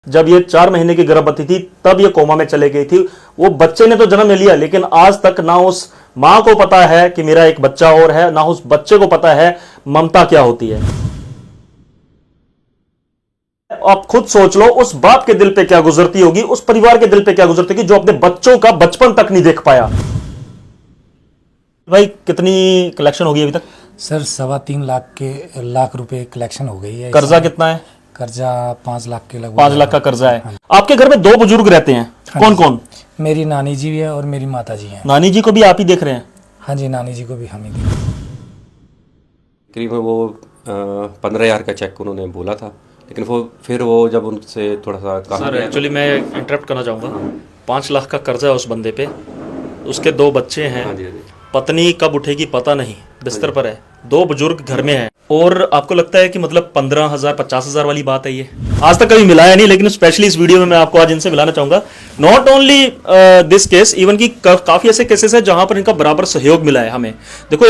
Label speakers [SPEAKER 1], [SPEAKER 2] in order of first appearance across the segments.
[SPEAKER 1] जब ये 4 महीने की गर्भवती थी तब ये कोमा में चले गई थी। वो बच्चे ने तो जन्म ले लिया, लेकिन आज तक ना उस मां को पता है कि मेरा एक बच्चा और है, ना उस बच्चे को पता है ममता क्या होती है। आप खुद सोच लो उस बाप के दिल पे क्या गुजरती होगी, उस परिवार के दिल पे क्या गुजरती होगी जो अपने बच्चों का बचपन तक नहीं देख पाया। भाई कितनी कलेक्शन होगी अभी तक?
[SPEAKER 2] सर 3.25 लाख रुपए कलेक्शन हो गई है।
[SPEAKER 1] कर्जा कितना है?
[SPEAKER 2] कर्जा 5 लाख के लगभग।
[SPEAKER 1] 5 लाख का कर्जा है। आपके घर में 2 बुजुर्ग रहते हैं, कौन कौन?
[SPEAKER 2] मेरी नानी जी भी है और मेरी माता जी हैं।
[SPEAKER 1] नानी जी को भी आप ही देख रहे हैं?
[SPEAKER 2] हाँ जी, नानी जी को भी हम ही देख।
[SPEAKER 3] करीब वो 15,000 का चेक उन्होंने बोला था, लेकिन वो फिर वो जब उनसे थोड़ा सा कहा
[SPEAKER 1] सर एक्चुअली मैं इंटरप्ट करना चाहूँगा। 5 लाख का कर्जा है उस बंदे पे, उसके 2 बच्चे हैं।
[SPEAKER 3] हाँ जी, हाँ जी।
[SPEAKER 1] पत्नी कब उठेगी पता नहीं, बिस्तर पर है, 2 बुजुर्ग घर में हैं। और आपको लगता है कि मतलब 15,000 50,000 वाली बात है ये? आज तक कभी मिलाया नहीं, लेकिन स्पेशली इस वीडियो में मैं आपको आज इनसे मिलाना चाहूंगा। Not only this case, even की काफी ऐसे केसेस हैं जहां पर इनका बराबर सहयोग मिला है हमें। देखो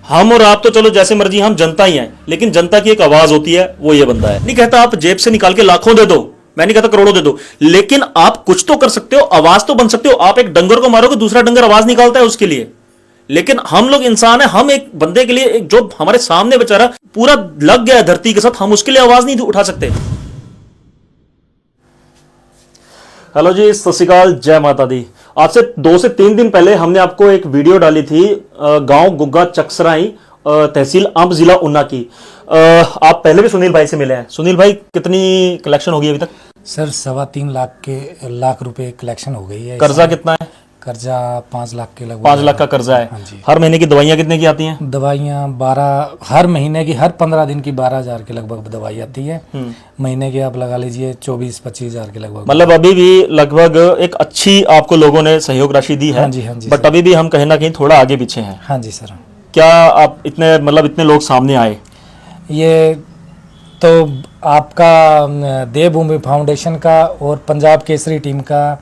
[SPEAKER 1] हम और आप तो चलो जैसे मर्जी, हम जनता ही हैं, लेकिन जनता की एक आवाज होती है, वो ये बंदा है। नहीं कहता आप जेब से निकाल के लाखों दे दो, मैं नहीं कहता करोड़ों दे दो, लेकिन आप कुछ तो कर सकते हो, आवाज तो बन सकते हो। आप एक डंगर को मारोगे, दूसरा डंगर आवाज निकालता है उसके लिए, लेकिन हम लोग इंसान है, हम एक बंदे के लिए, एक जो हमारे सामने बेचारा पूरा लग गया है धरती के साथ, हम उसके लिए आवाज नहीं उठा सकते। हेलो जी, सत श्री अकाल, जय माता दी। आज से 2 से 3 दिन पहले हमने आपको एक वीडियो डाली थी गांव गुग्गा चकसराई, तहसील अंब, जिला ऊना की। आप पहले भी सुनील भाई से मिले हैं। सुनील भाई कितनी कलेक्शन होगी अभी तक?
[SPEAKER 2] सर 3.25 लाख रुपए कलेक्शन हो गई है।
[SPEAKER 1] कर्जा कितना है?
[SPEAKER 2] कर्जा 5 लाख के लगभग।
[SPEAKER 1] 5 लाख का कर्जा है।
[SPEAKER 2] हाँ जी।
[SPEAKER 1] हर महीने की दवाइयां कितने की आती हैं?
[SPEAKER 2] दवाइयाँ 12 हर महीने की, हर 15 दिन की 12,000 के लगभग दवाई आती है। महीने की आप लगा लीजिए 24-25 हज़ार के लगभग।
[SPEAKER 1] मतलब अभी भी लगभग एक अच्छी आपको लोगों ने सहयोग राशि दी है।
[SPEAKER 2] हाँ जी, हाँ जी
[SPEAKER 1] बट अभी भी हम कहीं ना कहीं थोड़ा आगे पीछे हैं।
[SPEAKER 2] हाँ जी सर।
[SPEAKER 1] क्या आप इतने लोग सामने आए?
[SPEAKER 2] ये तो आपका देवभूमि फाउंडेशन का और पंजाब केसरी टीम का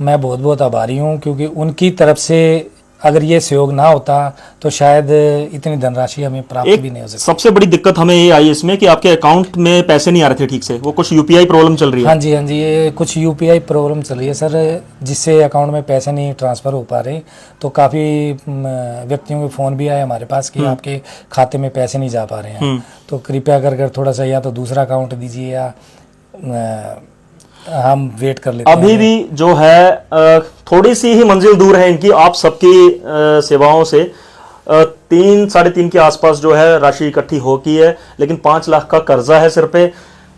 [SPEAKER 2] मैं बहुत बहुत आभारी हूँ, क्योंकि उनकी तरफ से अगर ये सहयोग ना होता तो शायद इतनी धनराशि हमें प्राप्त भी नहीं हो सकती।
[SPEAKER 1] सबसे बड़ी दिक्कत हमें ये आई इसमें कि आपके अकाउंट में पैसे नहीं आ रहे थे ठीक से, वो कुछ यूपीआई प्रॉब्लम चल रही है।
[SPEAKER 2] हाँ जी, हाँ जी, ये कुछ यूपीआई प्रॉब्लम चल रही है सर, जिससे अकाउंट में पैसे नहीं ट्रांसफ़र हो पा रहे। तो काफ़ी व्यक्तियों के फ़ोन भी आए हमारे पास कि आपके खाते में पैसे नहीं जा पा रहे हैं, तो कृपया कर थोड़ा सा या तो दूसरा अकाउंट दीजिए या हम वेट कर लेते हैं।
[SPEAKER 1] अभी भी जो है थोड़ी सी ही मंजिल दूर है इनकी, आप सबकी सेवाओं से 3-3.5 के आसपास जो है राशि इकट्ठी हो की है, लेकिन 5 लाख का कर्जा है सिर पे।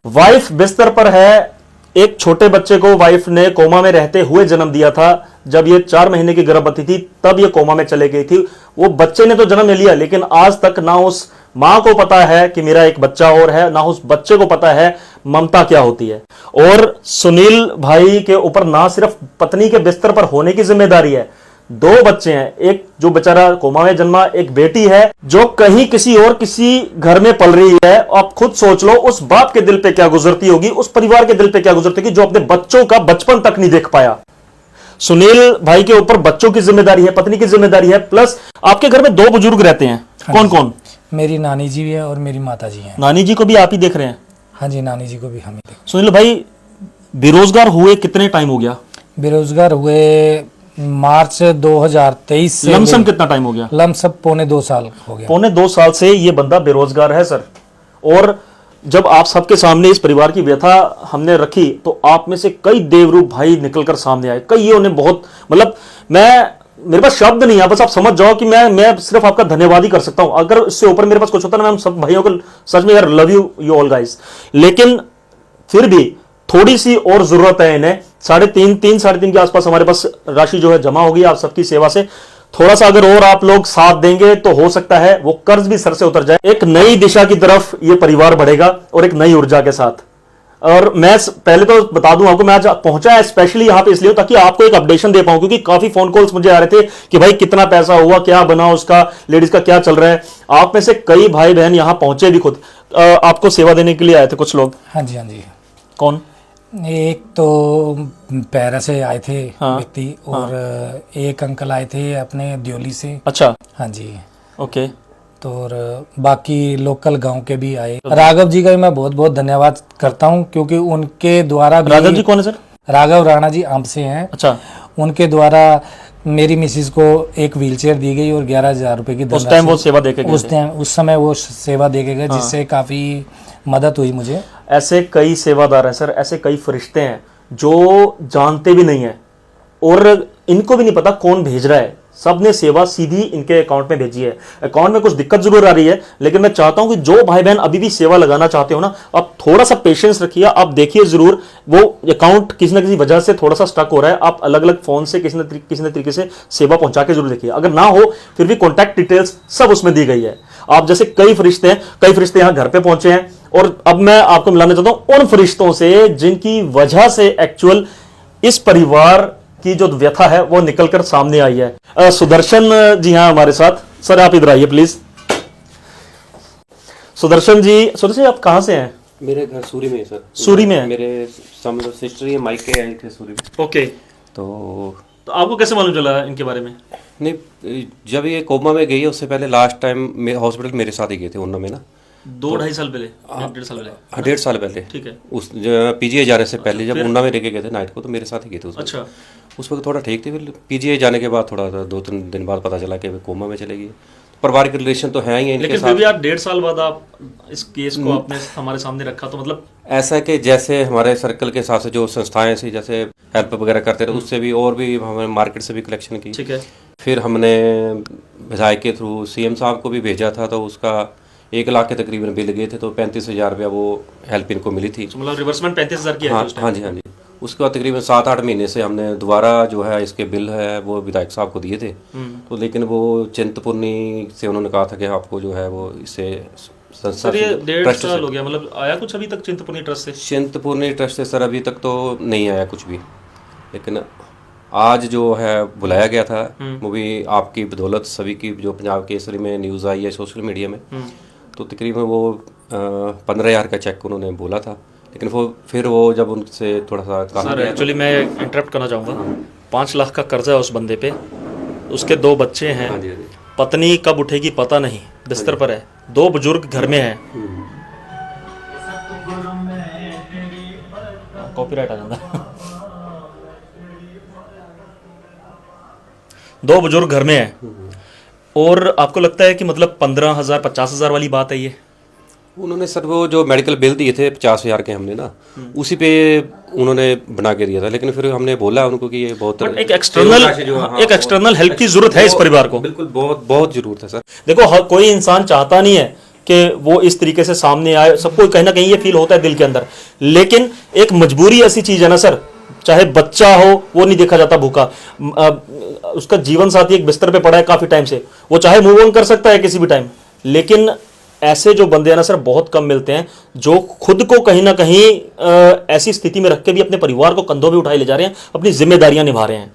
[SPEAKER 1] वाइफ बिस्तर पर है, एक छोटे बच्चे को वाइफ ने कोमा में रहते हुए जन्म दिया था। जब ये 4 महीने की गर्भवती थी तब ये कोमा में चले गई थी। वो बच्चे ने तो जन्म ले लिया, लेकिन आज तक ना उस मां को पता है कि मेरा एक बच्चा और है, ना उस बच्चे को पता है ममता क्या होती है। और सुनील भाई के ऊपर ना सिर्फ पत्नी के बिस्तर पर होने की जिम्मेदारी है, 2 बच्चे हैं, एक जो बेचारा कोमा में जन्मा, एक बेटी है जो कहीं किसी घर में पल रही है। आप खुद सोच लो उस बाप के दिल पे क्या गुजरती होगी, उस परिवार के दिल पे क्या गुजरती होगी जो अपने बच्चों का बचपन तक नहीं देख पाया। सुनील भाई के ऊपर बच्चों की जिम्मेदारी है, पत्नी की जिम्मेदारी है, प्लस आपके घर में 2 बुजुर्ग रहते हैं, कौन कौन?
[SPEAKER 2] मेरी नानी जी भी है और मेरी माता जी हैं।
[SPEAKER 1] नानी जी को भी आप ही देख रहे हैं?
[SPEAKER 2] हाँ जी, नानी जी को भी हम ही देख।
[SPEAKER 1] सुनील भाई बेरोजगार हुए कितने टाइम हो गया?
[SPEAKER 2] बेरोजगार हुए मार्च 2023 से।
[SPEAKER 1] लमसम कितना टाइम हो गया?
[SPEAKER 2] लमसम 2.25 साल हो गया।
[SPEAKER 1] 2.25 साल से ये बंदा बेरोजगार है सर। और जब आप सबके सामने इस परिवार की व्यथा हमने रखी तो आप में से कई देवरूप भाई निकलकर सामने आए। कईयों ने बहुत, मतलब मेरे पास शब्द नहीं है, बस आप समझ जाओ कि मैं सिर्फ आपका धन्यवाद ही कर सकता हूं। अगर इससे ऊपर मेरे पास कुछ होता ना, मैं हम सब भाइयों को सच में यार लव यू ऑल गाइस, लेकिन फिर भी थोड़ी सी और जरूरत है इन्हें। 3.5 के आसपास हमारे पास राशि जो है जमा होगी आप सबकी सेवा से। थोड़ा सा अगर और आप लोग साथ देंगे तो हो सकता है वो कर्ज भी सर से उतर जाए, एक नई दिशा की तरफ ये परिवार बढ़ेगा और एक नई ऊर्जा के साथ। और मैं पहले तो बता दूं आपको, मैं आज पहुंचा है स्पेशली यहां पे इसलिए ताकि आपको एक अपडेशन दे पाऊं, क्योंकि काफी फोन कॉल्स मुझे आ रहे थे कि भाई कितना पैसा हुआ, क्या बना उसका, लेडीज का क्या चल रहा है। आप में से कई भाई बहन यहां पहुंचे भी खुद, आपको सेवा देने के लिए आए थे कुछ लोग।
[SPEAKER 2] हाँ जी, हाँ जी।
[SPEAKER 1] कौन?
[SPEAKER 2] एक तो पैरा से आए थे व्यक्ति, और एक अंकल आए थे अपने द्योली से।
[SPEAKER 1] अच्छा।
[SPEAKER 2] हाँ जी।
[SPEAKER 1] ओके।
[SPEAKER 2] तो और बाकी लोकल गांव के भी आए। राघव जी का भी मैं बहुत बहुत धन्यवाद करता हूं, क्योंकि उनके द्वारा भी।
[SPEAKER 1] राघव जी कौन है सर?
[SPEAKER 2] राघव राणा जी आम से हैं।
[SPEAKER 1] अच्छा,
[SPEAKER 2] उनके द्वारा मेरी मिसिस को एक व्हीलचेयर दी गई और 11,000 रुपए की
[SPEAKER 1] उस टाइम वो सेवा देके गए थे।
[SPEAKER 2] उस समय वो सेवा देके गए, जिससे काफी मदद हुई मुझे।
[SPEAKER 1] ऐसे कई सेवादार हैं सर, ऐसे कई फरिश्ते हैं जो जानते भी नहीं है और इनको भी नहीं पता कौन भेज रहा है। सबने सेवा सीधी इनके अकाउंट में भेजी है। अकाउंट में कुछ दिक्कत जरूर आ रही है, लेकिन मैं चाहता हूं कि जो भाई बहन अभी भी सेवा लगाना चाहते हो ना, आप थोड़ा सा पेशेंस रखिए। आप देखिए जरूर वो अकाउंट किसी ना किसी वजह से थोड़ा सा स्टक हो रहा है। आप अलग अलग फोन से किसी न तरीके से सेवा पहुंचा के जरूर देखिए। अगर ना हो फिर भी कॉन्टैक्ट डिटेल्स सब उसमें दी गई है। आप जैसे कई फरिश्ते यहां घर पे पहुंचे हैं, और अब मैं आपको मिलाना चाहता हूं उन फरिश्तों से जिनकी वजह से एक्चुअल इस परिवार की जो व्यथा है वो निकलकर सामने आई है। सुदर्शन जी हैं हमारे साथ। सर आप इधर आइए प्लीज। सुदर्शन जी आप कहां से हैं?
[SPEAKER 3] मेरे घर सूरी में है सर।
[SPEAKER 1] सूरी में है?
[SPEAKER 3] मेरे सिस्टर ये मायके आए थे सूरी में।
[SPEAKER 1] ओके,
[SPEAKER 3] तो
[SPEAKER 1] आपको कैसे मालूम चला इनके बारे में?
[SPEAKER 3] नहीं, जब ये कोमा में गई है उससे पहले लास्ट टाइम हॉस्पिटल मेरे साथ ही गए थे उन्ना में ना,
[SPEAKER 1] 2-2.5 साल पहले, 1.5 साल पहले।
[SPEAKER 3] हाँ 1.5 साल पहले।
[SPEAKER 1] ठीक है।
[SPEAKER 3] उस पीजीआई जाने से पहले जब उन्ना में लेके गए थे नाइट को, तो मेरे साथ ही गए थे उस वक्त।
[SPEAKER 1] अच्छा।
[SPEAKER 3] उस वक्त थोड़ा ठीक थी, फिर पीजीआई जाने के बाद थोड़ा 2-3 दिन बाद पता चला कि कोमा में चले गई। पारिवारिक रिलेशन तो है ही इनके
[SPEAKER 1] लेकिन
[SPEAKER 3] साथ।
[SPEAKER 1] फिर भी आप 1.5 साल बाद आप इस केस को आपने हमारे सामने रखा, तो मतलब
[SPEAKER 3] ऐसा है कि जैसे हमारे सर्कल के हिसाब से जो संस्थाएं थी, जैसे हेल्प वगैरह करते रहे, उससे भी और भी हमें मार्केट से भी कलेक्शन की।
[SPEAKER 1] ठीक है।
[SPEAKER 3] फिर हमने विधायक के थ्रू सीएम साहब को भी भेजा था, तो उसका 1 लाख के तकरीबन बिल गए थे, तो 35,000 रुपया वो हेल्प इनको मिली थी।
[SPEAKER 1] मतलब रिवर्समेंट 35,000 की है
[SPEAKER 3] हाँ
[SPEAKER 1] उस टाइम?
[SPEAKER 3] हाँ जी, हाँ जी। उसके बाद तकरीबन 7-8 महीने से हमने दोबारा जो है इसके बिल है वो विधायक साहब को दिए थे। तो लेकिन वो चिंतपूर्णी से उन्होंने कहा था कि आपको जो है वो इससे
[SPEAKER 1] सर ये 1.5 साल हो गया, मतलब आया कुछ अभी तक चिंतपूर्णी ट्रस्ट से?
[SPEAKER 3] चिंतपूर्णी ट्रस्ट से सर अभी तक तो नहीं आया कुछ भी, लेकिन आज जो है बुलाया गया था वो भी आपकी बदौलत, सभी की, जो पंजाब केसरी में न्यूज़ आई है सोशल मीडिया में। तो तकरीबन वो 15,000 का चेक उन्होंने बोला था, लेकिन वो फिर वो जब उनसे थोड़ा सा
[SPEAKER 1] सर एक्चुअली मैं इंटरप्ट करना चाहूँगा। 5 लाख का कर्जा है उस बंदे पे, उसके 2 बच्चे हैं,
[SPEAKER 3] हाँ जी, हाँ जी।
[SPEAKER 1] पत्नी कब उठेगी पता नहीं, बिस्तर पर है, 2 बुजुर्ग घर में हैं। कॉपीराइट आ जाता। 2 बुजुर्ग घर में हैं, और आपको लगता है कि मतलब 15,000 50,000 वाली बात है ये?
[SPEAKER 3] उन्होंने सर वो जो मेडिकल बिल दिए थे 50,000 के हमने ना, उसी पे उन्होंने बना के दिया था, लेकिन फिर हमने बोला उनको कि ये बहुत
[SPEAKER 1] एक एक्सटर्नल हेल्प की जरूरत है इस परिवार को।
[SPEAKER 3] बिल्कुल बहुत बहुत जरूरत है सर।
[SPEAKER 1] देखो कोई इंसान चाहता नहीं है कि वो इस तरीके से सामने आए, सबको कहीं ना कहीं ये फील होता है दिल के अंदर, लेकिन एक मजबूरी ऐसी चीज है ना सर, चाहे बच्चा हो वो नहीं देखा जाता भूखा, उसका जीवन साथी एक बिस्तर पे पड़ा है काफी टाइम से, वो चाहे मूव ऑन कर सकता है किसी भी टाइम, लेकिन ऐसे जो बंदे हैं ना सर बहुत कम मिलते हैं जो खुद को कहीं ना कहीं ऐसी स्थिति में रख के भी अपने परिवार को कंधों पे उठाए ले जा रहे हैं, अपनी जिम्मेदारियां निभा रहे हैं।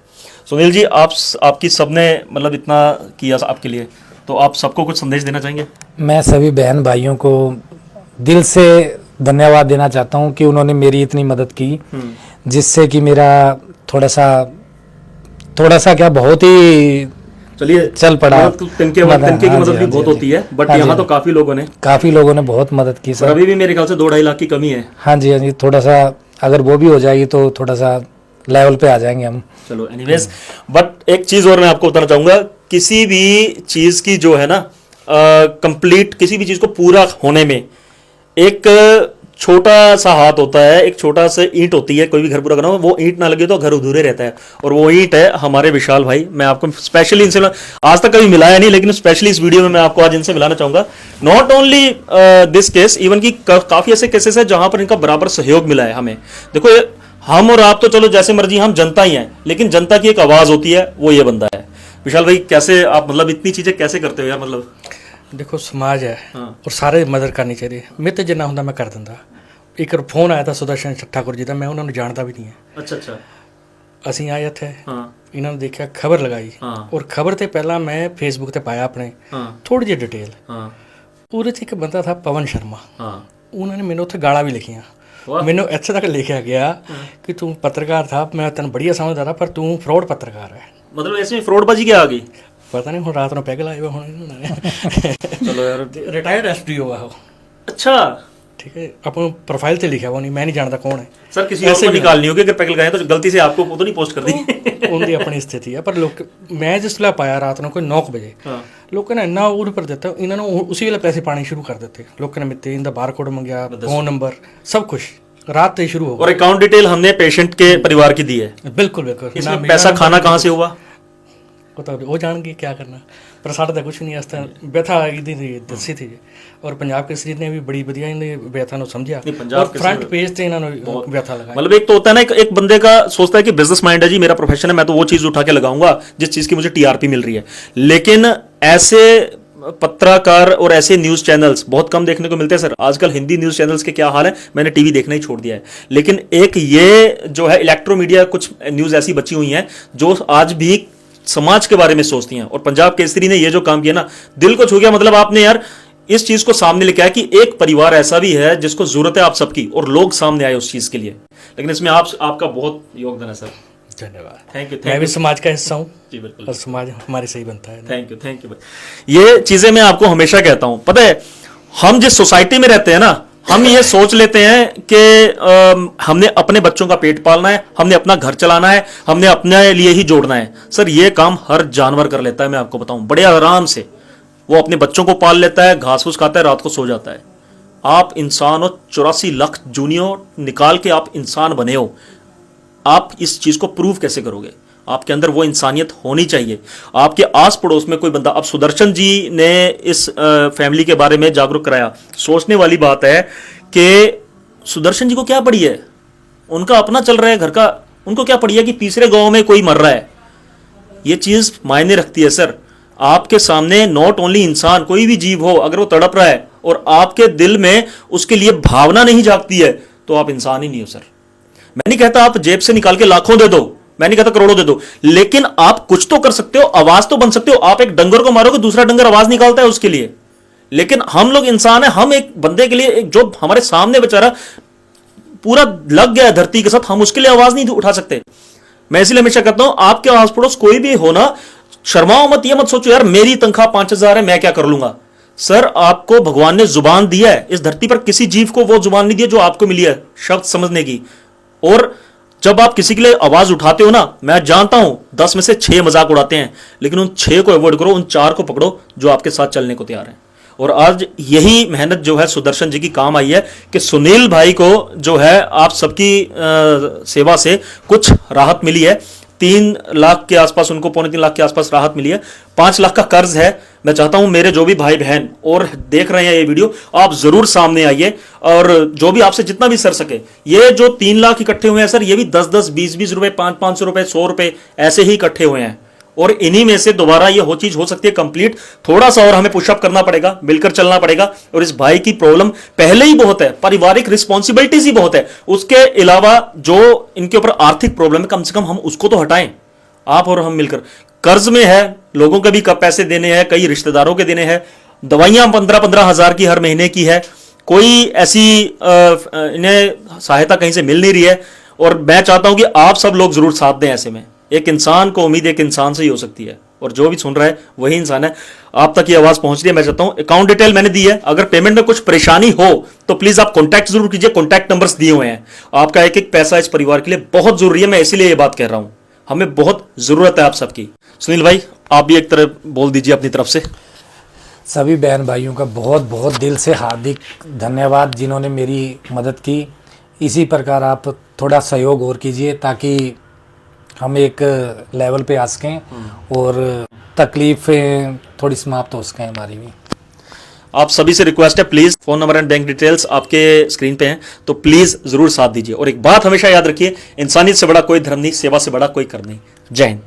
[SPEAKER 1] सुनील जी आपकी सबने मतलब इतना किया आपके लिए, तो आप सबको कुछ संदेश देना चाहेंगे?
[SPEAKER 2] मैं सभी बहन भाइयों को दिल से धन्यवाद देना चाहता हूं कि उन्होंने मेरी इतनी मदद की, जिससे कि मेरा थोड़ा सा क्या बहुत ही
[SPEAKER 1] चलिए
[SPEAKER 2] चल पड़ा।
[SPEAKER 1] तिनके की मदद भी बहुत होती है, बट यहाँ तो काफी लोगों ने बहुत
[SPEAKER 2] मदद की सर।
[SPEAKER 1] अभी भी मेरे ख्याल से 2-2.5 लाख की कमी है।
[SPEAKER 2] हाँ जी, थोड़ा सा अगर वो भी हो जाएगी तो थोड़ा सा लेवल पे आ जाएंगे हम।
[SPEAKER 1] चलो एनीवेज, बट एक चीज और मैं आपको बताना चाहूंगा, किसी भी चीज की जो है ना कंप्लीट, किसी भी चीज को पूरा होने में एक छोटा सा हाथ होता है, एक छोटा सा ईंट होती है, कोई भी घर पूरा करना हो, वो ईंट ना लगे तो घर अधूरे रहता है, और वो ईंट है हमारे विशाल भाई। मैं आपको स्पेशली इनसे आज तक कभी मिलाया नहीं, लेकिन स्पेशली इस वीडियो में मैं आपको आज इनसे मिलाना चाहूंगा। Not only this case, even की काफी ऐसे केसेस है जहां पर इनका बराबर सहयोग मिला है हमें। देखो हम और आप तो चलो जैसे मर्जी, हम जनता ही हैं, लेकिन जनता की एक आवाज होती है, वो ये बंदा है। विशाल भाई कैसे आप मतलब इतनी चीजें कैसे करते हो यार? मतलब
[SPEAKER 4] देखो समाज है और सारे मदद करनी चाहिए। मेरे तो जिन्ना ਹੁੰਦਾ मैं कर ਦਿੰਦਾ। एक फोन आया था सुदर्शन ठाकुर जी का, मैं उन्होंने जानता भी नहीं है।
[SPEAKER 1] अच्छा
[SPEAKER 4] ਅਸੀਂ ਆਏ ਇੱਥੇ, ਇਹਨਾਂ ਨੂੰ ਦੇਖਿਆ, ਖਬਰ ਲਗਾਈ, ਔਰ ਖਬਰ ਤੇ ਪਹਿਲਾਂ ਮੈਂ ਫੇਸਬੁੱਕ ਤੇ ਪਾਇਆ ਆਪਣੇ ਥੋੜੀ ਜਿਹੀ ਡਿਟੇਲ। ਉਹਦੇ 'ਚ ਇੱਕ ਬੰਦਾ था ਪਵਨ ਸ਼ਰਮਾ, ਉਹਨਾਂ ਨੇ ਮੈਨੂੰ ਉੱਥੇ ਗਾਲਾਂ ਵੀ ਲਿਖੀਆਂ। ਮੈਨੂੰ ਇੱਥੇ ਤੱਕ ਲਿਖਿਆ ਗਿਆ ਕਿ ਤੂੰ ਪੱਤਰਕਾਰ था, मैं ਤੈਨੂੰ बढ़िया समझदा था, पर तू फ्रॉड पत्रकार है।
[SPEAKER 1] मतलब ऐसे फ्रॉडबाजी क्या आ गई?
[SPEAKER 4] ਪਤਾ ਨਹੀਂ ਹੁਣ ਰਾਤ ਨੂੰ ਪੈਗ ਲਾਏ ਵਾ ਹੁਣ ਇਹਨਾਂ ਨੇ
[SPEAKER 1] ਚਲੋ ਯਾਰ
[SPEAKER 4] ਰਿਟਾਇਰਡ ਐਸਡੀਓ ਆ ਉਹ
[SPEAKER 1] अच्छा
[SPEAKER 4] ठीक है ਆਪਾਂ ਨੂੰ ਪ੍ਰੋਫਾਈਲ ਤੇ ਲਿਖਿਆ ਵਾ ਨਹੀਂ ਮੈਂ ਨਹੀਂ ਜਾਣਦਾ ਕੌਣ ਹੈ
[SPEAKER 1] सर किसी और को निकालनी होगी अगर पैग लगाए तो गलती से आपको वो तो नहीं पोस्ट कर दी
[SPEAKER 4] ਉਹਦੀ ਆਪਣੀ ਸਥਿਤੀ ਆ ਪਰ ਲੋਕ ਮੈਂ ਜਿਸ ਵੇਲੇ ਪਾਇਆ ਰਾਤ ਨੂੰ ਕੋਈ 9 ਵਜੇ ਲੋਕਾਂ ਨੇ ਇੰਨਾ ਉਹ ਪਰ ਦਿੱਤਾ ਇਹਨਾਂ ਨੂੰ ਉਸੇ ਵੇਲੇ ਪੈਸੇ ਪਾਣੇ ਸ਼ੁਰੂ ਕਰ ਦਿੱਤੇ ਲੋਕਾਂ ਨੇ ਮਿੱਤੇ ਇਹਦਾ ਬਾਰਕੋਡ ਮੰਗਿਆ ਫੋਨ नंबर सब कुछ रात से शुरू हो
[SPEAKER 1] और अकाउंट डिटेल हमने पेशेंट के परिवार की दी है
[SPEAKER 4] बिल्कुल बिल्कुल
[SPEAKER 1] इसमें पैसा खाना कहाँ से हुआ
[SPEAKER 4] वो जानेंगे क्या करना पर साढ़े तो कुछ नहीं आस्ता व्यथा दसी थी और पंजाब केसरी ने भी बड़ी बढ़िया इन्हें व्यथा को समझा और फ्रंट पेज पे इन्होंने व्यथा लगाया
[SPEAKER 1] मतलब एक तो होता है ना एक बंदे का सोचता है कि बिजनेस माइंड है जी मेरा प्रोफेशन है मैं तो वो चीज उठा के लगाऊंगा जिस चीज की मुझे टीआरपी मिल रही है लेकिन ऐसे पत्रकार और ऐसे न्यूज चैनल्स बहुत कम देखने को मिलते हैं सर आजकल हिंदी न्यूज चैनल्स के क्या हाल है मैंने टीवी देखना ही छोड़ दिया है लेकिन एक ये जो है इलेक्ट्रो मीडिया कुछ न्यूज ऐसी बची हुई हैं जो आज भी समाज के बारे में सोचती हैं और पंजाब केसरी ने ये जो काम किया ना दिल को छू गया मतलब आपने यार इस चीज को सामने लेके आया कि एक परिवार ऐसा भी है जिसको जरूरत है आप सबकी और लोग सामने आए उस चीज के लिए लेकिन इसमें आपका बहुत योगदान है सर
[SPEAKER 4] धन्यवाद
[SPEAKER 1] थैंक यू
[SPEAKER 4] मैं भी समाज का हिस्सा हूँ
[SPEAKER 1] जी बिल्कुल
[SPEAKER 4] और समाज हमारे से ही बनता है
[SPEAKER 1] थैंक यू भाई ये चीजें मैं आपको हमेशा कहता हूं पता है हम जिस सोसाइटी में रहते हैं ना हम ये सोच लेते हैं कि हमने अपने बच्चों का पेट पालना है हमने अपना घर चलाना है हमने अपने लिए ही जोड़ना है सर ये काम हर जानवर कर लेता है मैं आपको बताऊं बड़े आराम से वो अपने बच्चों को पाल लेता है घास फूस खाता है रात को सो जाता है आप इंसान हो 84 लाख जूनियों निकाल के आप इंसान बने हो आप इस चीज को प्रूव कैसे करोगे आपके अंदर वो इंसानियत होनी चाहिए आपके आस पड़ोस में कोई बंदा अब सुदर्शन जी ने इस फैमिली के बारे में जागरूक कराया सोचने वाली बात है कि सुदर्शन जी को क्या पड़ी है उनका अपना चल रहा है घर का उनको क्या पड़ी है कि तीसरे गांव में कोई मर रहा है ये चीज मायने रखती है सर आपके सामने नॉट ओनली इंसान कोई भी जीव हो अगर वो तड़प रहा है और आपके दिल में उसके लिए भावना नहीं जागती है तो आप इंसान ही नहीं हो सर मैं नहीं कहता आप जेब से निकाल के लाखों दे दो मैं नहीं कहता करोड़ों दे दो लेकिन आप कुछ तो कर सकते हो आवाज तो बन सकते हो आप एक डंगर को मारोगे दूसरा डंगर आवाज निकालता है उसके लिए लेकिन हम लोग इंसान है हम एक बंदे के लिए जो हमारे सामने बेचारा पूरा लग गया धरती के साथ हम उसके लिए आवाज नहीं उठा सकते मैं इसलिए हमेशा कहता हूं आपके आस पड़ोस कोई भी हो ना शर्माओ मत ये मत सोचो यार मेरी तनख्वाह 5,000 है मैं क्या कर लूंगा सर आपको भगवान ने जुबान दिया है इस धरती पर किसी जीव को वो जुबान नहीं दी जो आपको मिली है शब्द समझने की और जब आप किसी के लिए आवाज उठाते हो ना मैं जानता हूं 10 में से 6 मजाक उड़ाते हैं लेकिन उन 6 को अवॉइड करो उन 4 को पकड़ो जो आपके साथ चलने को तैयार हैं और आज यही मेहनत जो है सुदर्शन जी की काम आई है कि सुनील भाई को जो है आप सबकी सेवा से कुछ राहत मिली है 3 लाख के आसपास उनको 2.5 लाख के आसपास राहत मिली है 5 लाख का कर्ज है मैं चाहता हूं मेरे जो भी भाई बहन और देख रहे हैं ये वीडियो आप जरूर सामने आइए और जो भी आपसे जितना भी सर सके ये जो 3 लाख इकट्ठे हुए हैं सर ये भी 10-10 20-20 रुपए 500 रुपए 100 रुपए ऐसे ही इकट्ठे हुए हैं और इन्हीं में से दोबारा ये हो चीज हो सकती है कंप्लीट थोड़ा सा और हमें पुशअप करना पड़ेगा मिलकर चलना पड़ेगा और इस भाई की प्रॉब्लम पहले ही बहुत है पारिवारिक रिस्पॉन्सिबिलिटीज ही बहुत है उसके अलावा जो इनके ऊपर आर्थिक प्रॉब्लम है कम से कम हम उसको तो हटाएं आप और हम मिलकर कर्ज में है लोगों के भी पैसे देने हैं कई रिश्तेदारों के देने हैं दवाइयां 15-15 हजार की हर महीने की है कोई ऐसी इन्हें सहायता कहीं से मिल नहीं रही है और मैं चाहता हूं कि आप सब लोग जरूर साथ दें ऐसे में एक इंसान को उम्मीद एक इंसान से ही हो सकती है और जो भी सुन रहा है वही इंसान है आप तक ये आवाज पहुंच रही है मैं चाहता हूं अकाउंट डिटेल मैंने दी है अगर पेमेंट में कुछ परेशानी हो तो प्लीज आप कॉन्टैक्ट जरूर कीजिए कॉन्टैक्ट नंबर्स दिए हुए हैं आपका एक एक पैसा इस परिवार के लिए बहुत जरूरी है मैं इसीलिए ये बात कह रहा हूं हमें बहुत जरूरत है आप सबकी सुनील भाई आप भी एक तरह बोल दीजिए अपनी तरफ से
[SPEAKER 2] सभी बहन भाइयों का बहुत बहुत दिल से हार्दिक धन्यवाद जिन्होंने मेरी मदद की इसी प्रकार आप थोड़ा सहयोग और कीजिए ताकि हम एक लेवल पे आ सकें और तकलीफ़ें थोड़ी समाप्त हो सकें हमारी भी
[SPEAKER 1] आप सभी से रिक्वेस्ट है please phone number and bank details आपके स्क्रीन पे हैं तो प्लीज जरूर साथ दीजिए और एक बात हमेशा याद रखिए इंसानियत से बड़ा कोई धर्म नहीं सेवा से बड़ा कोई कर नहीं जय हिंद